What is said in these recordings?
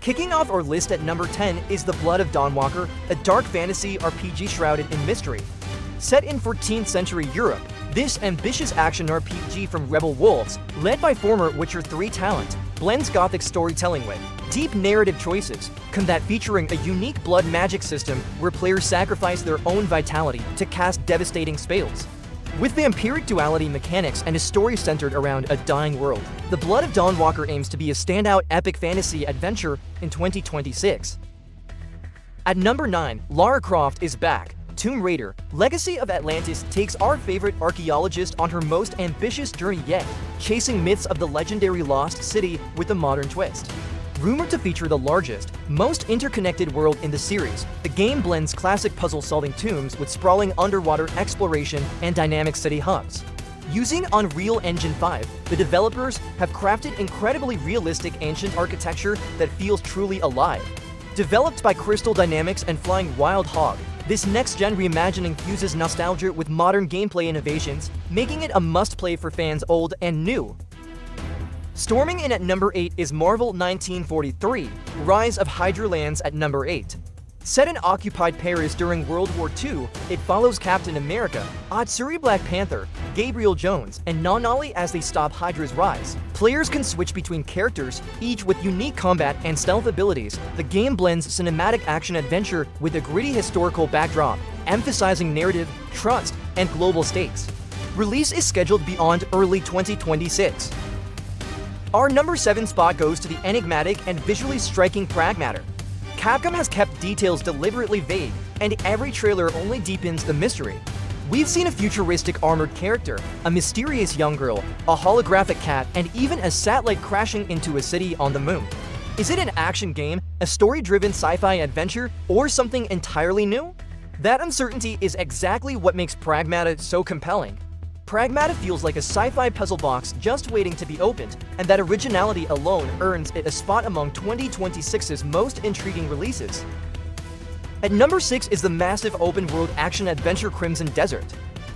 Kicking off our list at number 10 is The Blood of Dawnwalker, a dark fantasy RPG shrouded in mystery. Set in 14th century Europe, this ambitious action RPG from Rebel Wolves, led by former Witcher 3 talent, blends gothic storytelling with deep narrative choices, combat featuring a unique blood magic system where players sacrifice their own vitality to cast devastating spells. With vampiric duality mechanics and a story centered around a dying world, The Blood of Dawnwalker aims to be a standout epic fantasy adventure in 2026. At number 9, Lara Croft is back. Tomb Raider, Legacy of Atlantis takes our favorite archaeologist on her most ambitious journey yet, chasing myths of the legendary lost city with a modern twist. Rumored to feature the largest, most interconnected world in the series, the game blends classic puzzle-solving tombs with sprawling underwater exploration and dynamic city hubs. Using Unreal Engine 5, the developers have crafted incredibly realistic ancient architecture that feels truly alive. Developed by Crystal Dynamics and Flying Wild Hog, this next-gen reimagining fuses nostalgia with modern gameplay innovations, making it a must-play for fans old and new. Storming in at number 8 is Marvel 1943, Rise of Hydra lands at number 8. Set in occupied Paris during World War II, it follows Captain America, Atsuri Black Panther, Gabriel Jones, and Nonali as they stop Hydra's rise. Players can switch between characters, each with unique combat and stealth abilities. The game blends cinematic action-adventure with a gritty historical backdrop, emphasizing narrative, trust, and global stakes. Release is scheduled beyond early 2026. Our number 7 spot goes to the enigmatic and visually striking Pragmata. Capcom has kept details deliberately vague, and every trailer only deepens the mystery. We've seen a futuristic armored character, a mysterious young girl, a holographic cat, and even a satellite crashing into a city on the moon. Is it an action game, a story-driven sci-fi adventure, or something entirely new? That uncertainty is exactly what makes Pragmata so compelling. Pragmata feels like a sci-fi puzzle box just waiting to be opened, and that originality alone earns it a spot among 2026's most intriguing releases. At number 6 is the massive open-world action-adventure Crimson Desert.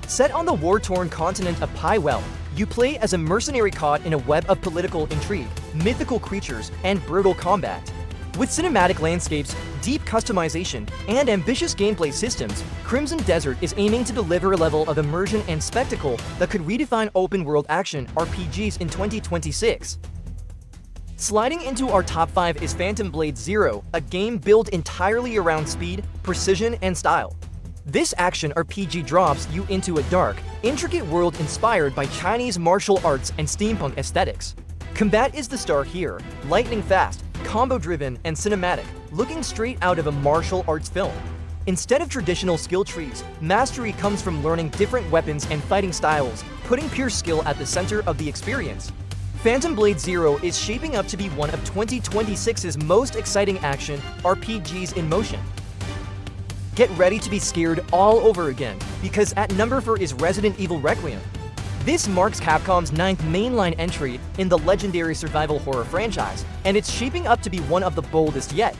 Set on the war-torn continent of Pywell, you play as a mercenary caught in a web of political intrigue, mythical creatures, and brutal combat. With cinematic landscapes, deep customization, and ambitious gameplay systems, Crimson Desert is aiming to deliver a level of immersion and spectacle that could redefine open-world action RPGs in 2026. Sliding into our top 5 is Phantom Blade Zero, a game built entirely around speed, precision, and style. This action RPG drops you into a dark, intricate world inspired by Chinese martial arts and steampunk aesthetics. Combat is the star here, lightning fast, combo-driven, and cinematic, looking straight out of a martial arts film. Instead of traditional skill trees, mastery comes from learning different weapons and fighting styles, putting pure skill at the center of the experience. Phantom Blade Zero is shaping up to be one of 2026's most exciting action RPGs in motion. Get ready to be scared all over again, because at number 4 is Resident Evil Requiem. This marks Capcom's 9th mainline entry in the legendary survival horror franchise, and it's shaping up to be one of the boldest yet.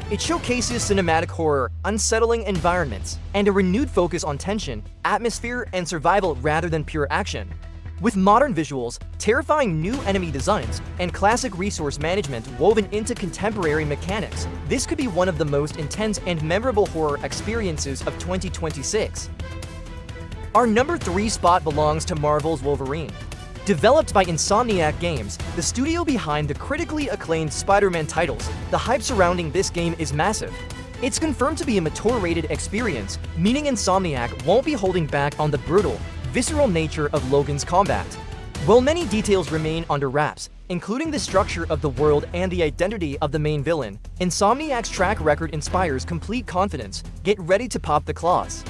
It showcases cinematic horror, unsettling environments, and a renewed focus on tension, atmosphere, and survival rather than pure action. With modern visuals, terrifying new enemy designs, and classic resource management woven into contemporary mechanics, this could be one of the most intense and memorable horror experiences of 2026. Our number 3 spot belongs to Marvel's Wolverine. Developed by Insomniac Games, the studio behind the critically acclaimed Spider-Man titles, the hype surrounding this game is massive. It's confirmed to be a mature-rated experience, meaning Insomniac won't be holding back on the brutal, visceral nature of Logan's combat. While many details remain under wraps, including the structure of the world and the identity of the main villain, Insomniac's track record inspires complete confidence. Get ready to pop the claws.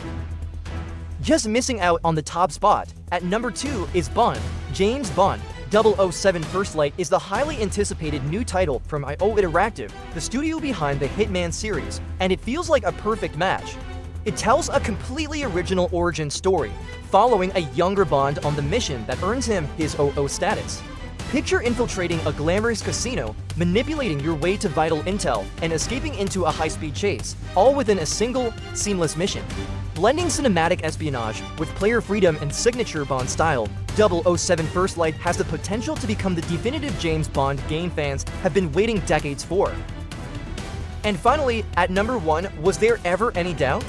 Just missing out on the top spot, at number 2 is Bond. James Bond 007 First Light is the highly anticipated new title from IO Interactive, the studio behind the Hitman series, and it feels like a perfect match. It tells a completely original origin story, following a younger Bond on the mission that earns him his 00 status. Picture infiltrating a glamorous casino, manipulating your way to vital intel, and escaping into a high-speed chase, all within a single, seamless mission. Blending cinematic espionage with player freedom and signature Bond style, 007 First Light has the potential to become the definitive James Bond game fans have been waiting decades for. And finally, at number 1, was there ever any doubt?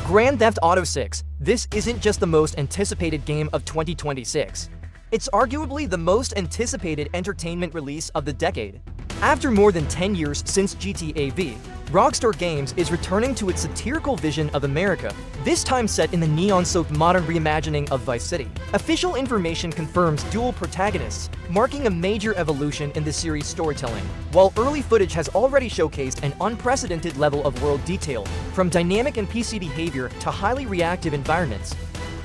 Grand Theft Auto 6. This isn't just the most anticipated game of 2026. It's arguably the most anticipated entertainment release of the decade. After more than 10 years since GTA V, Rockstar Games is returning to its satirical vision of America, this time set in the neon-soaked modern reimagining of Vice City. Official information confirms dual protagonists, marking a major evolution in the series' storytelling, while early footage has already showcased an unprecedented level of world detail, from dynamic NPC behavior to highly reactive environments.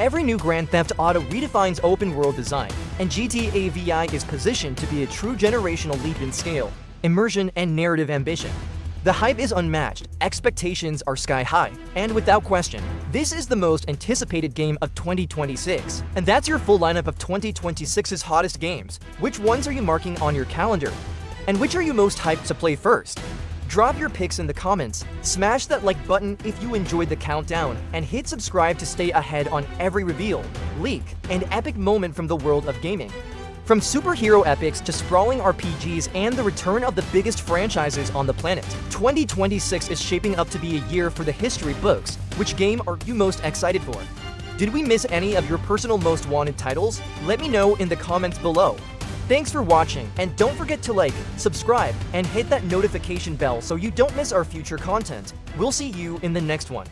Every new Grand Theft Auto redefines open-world design, and GTA VI is positioned to be a true generational leap in scale, immersion, and narrative ambition. The hype is unmatched, expectations are sky-high, and without question, this is the most anticipated game of 2026. And that's your full lineup of 2026's hottest games. Which ones are you marking on your calendar? And which are you most hyped to play first? Drop your picks in the comments, smash that like button if you enjoyed the countdown, and hit subscribe to stay ahead on every reveal, leak, and epic moment from the world of gaming. From superhero epics to sprawling RPGs and the return of the biggest franchises on the planet, 2026 is shaping up to be a year for the history books. Which game are you most excited for? Did we miss any of your personal most wanted titles? Let me know in the comments below. Thanks for watching, and don't forget to like, subscribe, and hit that notification bell so you don't miss our future content. We'll see you in the next one.